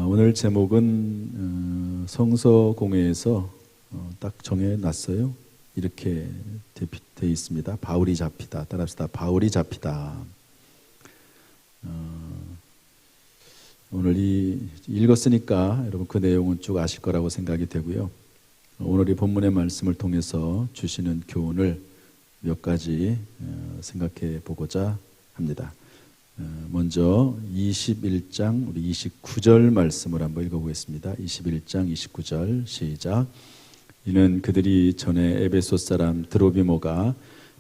오늘 제목은 성서공회에서 딱 정해놨어요. 이렇게 되어 있습니다. 바울이 잡히다. 따라합시다. 바울이 잡히다. 오늘 읽었으니까 여러분 그 내용은 쭉 아실 거라고 생각이 되고요. 오늘 이 본문의 말씀을 통해서 주시는 교훈을 몇 가지 생각해 보고자 합니다. 먼저 21장 우리 29절 말씀을 한번 읽어보겠습니다. 21장 29절 시작. 이는 그들이 전에 에베소 사람 드로비모가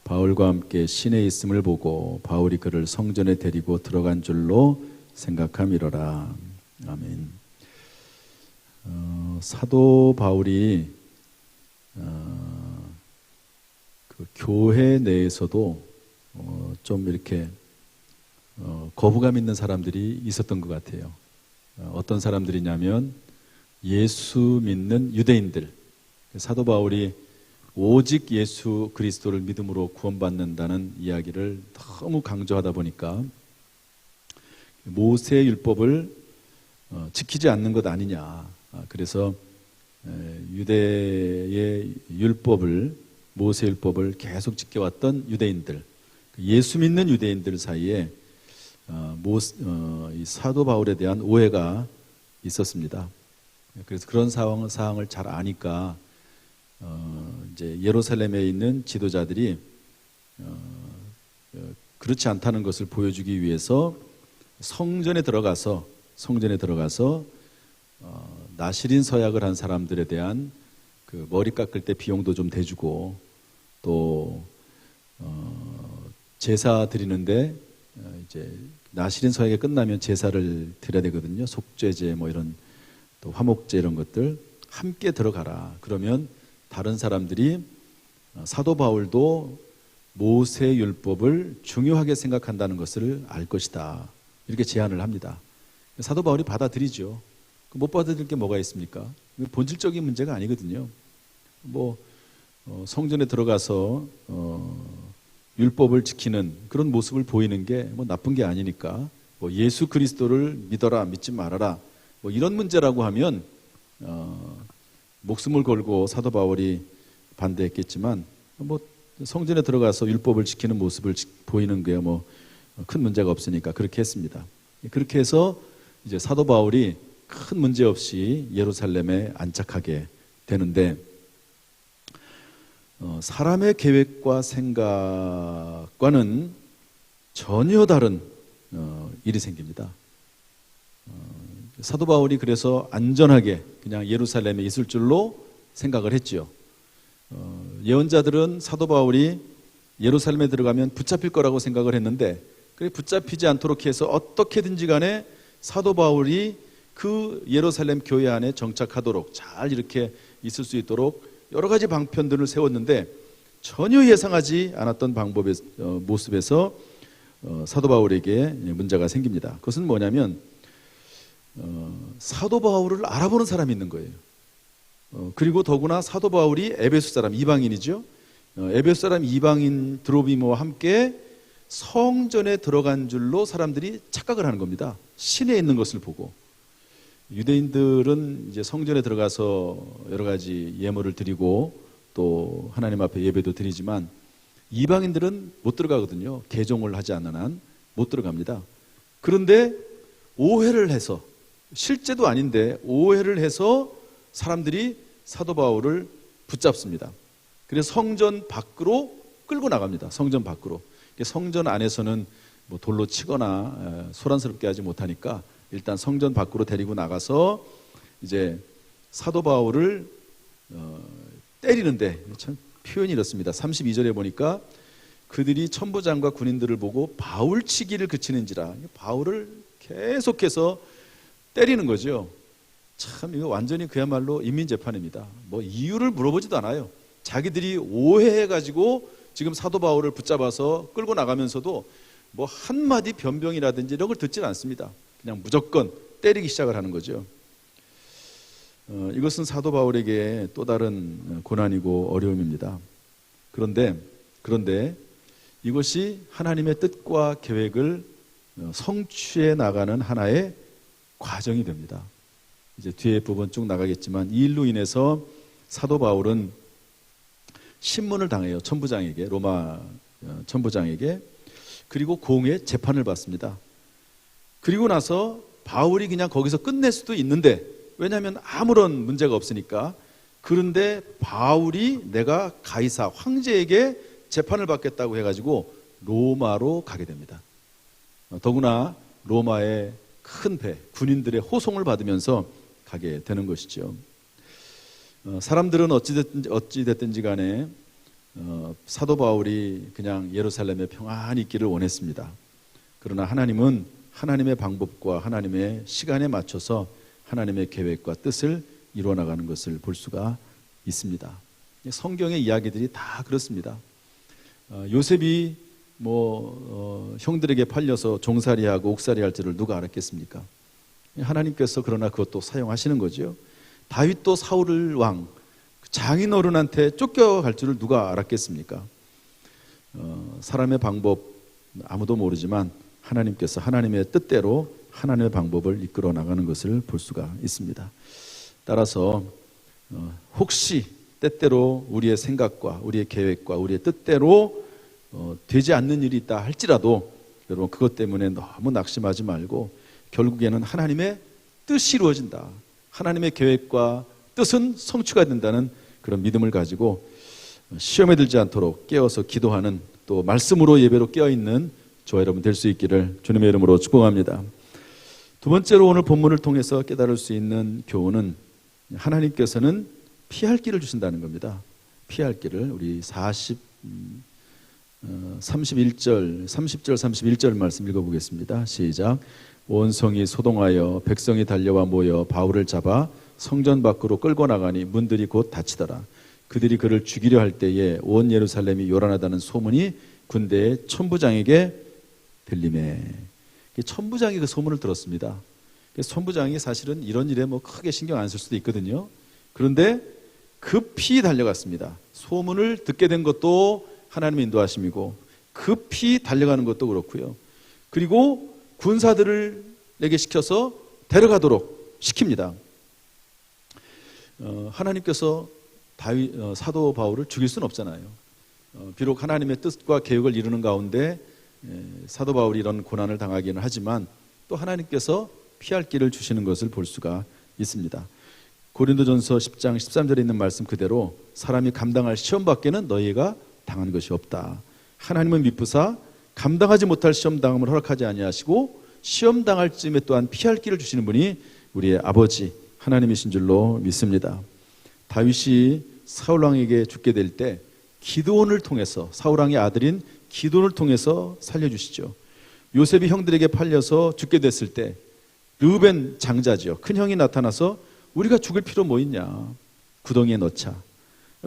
바울과 함께 시내에 있음을 보고 바울이 그를 성전에 데리고 들어간 줄로 생각함이로라. 아멘. 사도 바울이 그 교회 내에서도 좀 이렇게 거부감 있는 사람들이 있었던 것 같아요. 어떤 사람들이냐면 예수 믿는 유대인들. 사도 바울이 오직 예수 그리스도를 믿음으로 구원받는다는 이야기를 너무 강조하다 보니까 모세의 율법을 지키지 않는 것 아니냐. 그래서 유대의 율법을, 모세 율법을 계속 지켜왔던 유대인들, 예수 믿는 유대인들 사이에 이 사도 바울에 대한 오해가 있었습니다. 그래서 그런 사항을 잘 아니까 이제 예루살렘에 있는 지도자들이 그렇지 않다는 것을 보여주기 위해서 성전에 들어가서 나시린 서약을 한 사람들에 대한 그 머리 깎을 때 비용도 좀 대주고 또 제사 드리는데 이제 나시린 서약이 끝나면 제사를 드려야 되거든요. 속죄제 뭐 이런 또 화목제 이런 것들 함께 들어가라. 그러면 다른 사람들이 사도 바울도 모세 율법을 중요하게 생각한다는 것을 알 것이다. 이렇게 제안을 합니다. 사도 바울이 받아들이죠. 못 받아들일 게 뭐가 있습니까? 본질적인 문제가 아니거든요. 성전에 들어가서 율법을 지키는 그런 모습을 보이는 게 나쁜 게 아니니까 예수 그리스도를 믿어라 믿지 말아라 이런 문제라고 하면 목숨을 걸고 사도 바울이 반대했겠지만 성전에 들어가서 율법을 지키는 모습을 보이는 게 큰 문제가 없으니까 그렇게 했습니다. 그렇게 해서 이제 사도 바울이 큰 문제 없이 예루살렘에 안착하게 되는데 사람의 계획과 생각과는 전혀 다른 일이 생깁니다. 사도 바울이 그래서 안전하게 그냥 예루살렘에 있을 줄로 생각을 했죠. 예언자들은 사도 바울이 예루살렘에 들어가면 붙잡힐 거라고 생각을 했는데 붙잡히지 않도록 해서 어떻게든지 간에 사도 바울이 그 예루살렘 교회 안에 정착하도록 잘 이렇게 있을 수 있도록 여러 가지 방편들을 세웠는데 전혀 예상하지 않았던 모습에서 사도 바울에게 문제가 생깁니다. 그것은 뭐냐면 사도 바울을 알아보는 사람이 있는 거예요. 그리고 더구나 사도 바울이 에베소 사람 이방인이죠. 에베소 사람 이방인 드로비모와 함께 성전에 들어간 줄로 사람들이 착각을 하는 겁니다. 시내에 있는 것을 보고. 유대인들은 이제 성전에 들어가서 여러 가지 예물을 드리고 또 하나님 앞에 예배도 드리지만 이방인들은 못 들어가거든요. 개종을 하지 않는 한 못 들어갑니다. 그런데 오해를 해서 실제도 아닌데 오해를 해서 사람들이 사도 바울을 붙잡습니다. 그래서 성전 밖으로 끌고 나갑니다. 성전 밖으로. 성전 안에서는 돌로 치거나 소란스럽게 하지 못하니까 일단 성전 밖으로 데리고 나가서 이제 사도 바울을 때리는데 참 표현이 이렇습니다. 32절에 보니까 그들이 천부장과 군인들을 보고 바울 치기를 그치는지라 바울을 계속해서 때리는 거죠. 참 이거 완전히 그야말로 인민재판입니다. 이유를 물어보지도 않아요. 자기들이 오해해가지고 지금 사도 바울을 붙잡아서 끌고 나가면서도 한마디 변병이라든지 이런 걸 듣지는 않습니다. 그냥 무조건 때리기 시작을 하는 거죠. 이것은 사도 바울에게 또 다른 고난이고 어려움입니다. 그런데 이것이 하나님의 뜻과 계획을 성취해 나가는 하나의 과정이 됩니다. 이제 뒤에 부분 쭉 나가겠지만 이 일로 인해서 사도 바울은 신문을 당해요. 천부장에게, 로마 천부장에게. 그리고 공의 재판을 받습니다. 그리고 나서 바울이 그냥 거기서 끝낼 수도 있는데, 왜냐하면 아무런 문제가 없으니까. 그런데 바울이 내가 가이사 황제에게 재판을 받겠다고 해가지고 로마로 가게 됩니다. 더구나 로마의 큰 배, 군인들의 호송을 받으면서 가게 되는 것이죠. 사람들은 어찌됐든지 간에 사도 바울이 그냥 예루살렘에 평안히 있기를 원했습니다. 그러나 하나님은 하나님의 방법과 하나님의 시간에 맞춰서 하나님의 계획과 뜻을 이루어 나가는 것을 볼 수가 있습니다. 성경의 이야기들이 다 그렇습니다. 요셉이 형들에게 팔려서 종살이하고 옥살이할 줄을 누가 알았겠습니까? 하나님께서 그러나 그것도 사용하시는 거죠. 다윗도 사울 왕 장인어른한테 쫓겨갈 줄을 누가 알았겠습니까? 사람의 방법 아무도 모르지만 하나님께서 하나님의 뜻대로 하나님의 방법을 이끌어 나가는 것을 볼 수가 있습니다. 따라서 혹시 때때로 우리의 생각과 우리의 계획과 우리의 뜻대로 되지 않는 일이 있다 할지라도 여러분 그것 때문에 너무 낙심하지 말고 결국에는 하나님의 뜻이 이루어진다. 하나님의 계획과 뜻은 성취가 된다는 그런 믿음을 가지고 시험에 들지 않도록 깨어서 기도하는, 또 말씀으로 예배로 깨어있는 저와 여러분 될 수 있기를 주님의 이름으로 축복합니다. 두 번째로 오늘 본문을 통해서 깨달을 수 있는 교훈은 하나님께서는 피할 길을 주신다는 겁니다. 피할 길을. 우리 30절 31절 말씀 읽어보겠습니다. 시작. 온 성이 소동하여 백성이 달려와 모여 바울을 잡아 성전 밖으로 끌고 나가니 문들이 곧 닫히더라. 그들이 그를 죽이려 할 때에 온 예루살렘이 요란하다는 소문이 군대의 천부장에게 들리매. 천부장이 그 소문을 들었습니다. 천부장이 사실은 이런 일에 크게 신경 안 쓸 수도 있거든요. 그런데 급히 달려갔습니다. 소문을 듣게 된 것도 하나님의 인도하심이고 급히 달려가는 것도 그렇고요. 그리고 군사들에게 시켜서 데려가도록 시킵니다. 하나님께서 사도 바울을 죽일 수는 없잖아요. 비록 하나님의 뜻과 계획을 이루는 가운데 사도 바울이 이런 고난을 당하기는 하지만 또 하나님께서 피할 길을 주시는 것을 볼 수가 있습니다. 고린도전서 10장 13절에 있는 말씀 그대로 사람이 감당할 시험 밖에는 너희가 당한 것이 없다. 하나님은 미쁘사 감당하지 못할 시험 당함을 허락하지 아니하시고 시험 당할 쯤에 또한 피할 길을 주시는 분이 우리의 아버지 하나님이신 줄로 믿습니다. 다윗이 사울 왕에게 죽게 될 때 기드온을 통해서, 사울 왕의 아들인 기드온을 통해서 살려주시죠. 요셉이 형들에게 팔려서 죽게 됐을 때 르우벤 장자죠. 큰 형이 나타나서 우리가 죽을 필요 뭐 있냐, 구덩이에 넣자.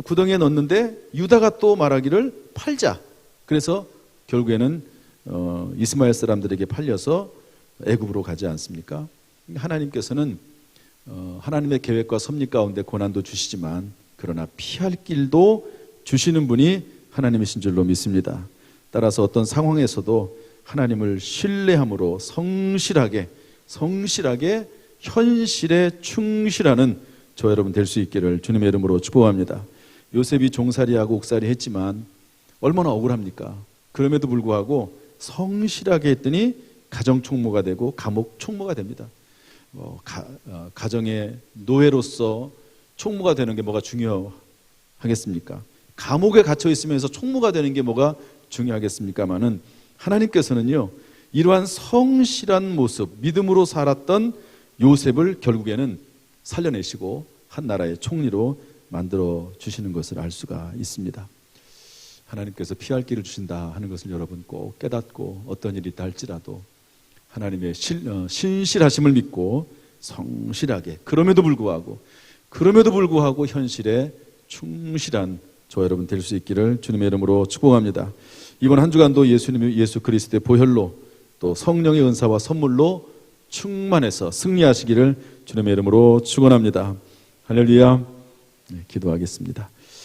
구덩이에 넣었는데 유다가 또 말하기를 팔자. 그래서 결국에는 이스마엘 사람들에게 팔려서 애굽으로 가지 않습니까? 하나님께서는 하나님의 계획과 섭리 가운데 고난도 주시지만 그러나 피할 길도 주시는 분이 하나님이신 줄로 믿습니다. 따라서 어떤 상황에서도 하나님을 신뢰함으로 성실하게 현실에 충실하는 저 여러분 될 수 있기를 주님의 이름으로 축복합니다. 요셉이 종살이하고 옥살이 했지만 얼마나 억울합니까? 그럼에도 불구하고 성실하게 했더니 가정 총무가 되고 감옥 총무가 됩니다. 가정의 노예로서 총무가 되는 게 뭐가 중요하겠습니까? 감옥에 갇혀 있으면서 총무가 되는 게 뭐가 중요하겠습니까마는 하나님께서는요, 이러한 성실한 모습, 믿음으로 살았던 요셉을 결국에는 살려내시고 한 나라의 총리로 만들어 주시는 것을 알 수가 있습니다. 하나님께서 피할 길을 주신다 하는 것을 여러분 꼭 깨닫고 어떤 일이 있다 할지라도 하나님의 신실하심을 믿고 성실하게 그럼에도 불구하고 현실에 충실한 저 여러분 될 수 있기를 주님의 이름으로 축복합니다. 이번 한 주간도 예수 그리스도의 보혈로 또 성령의 은사와 선물로 충만해서 승리하시기를 주님의 이름으로 축원합니다. 할렐루야. 네, 기도하겠습니다.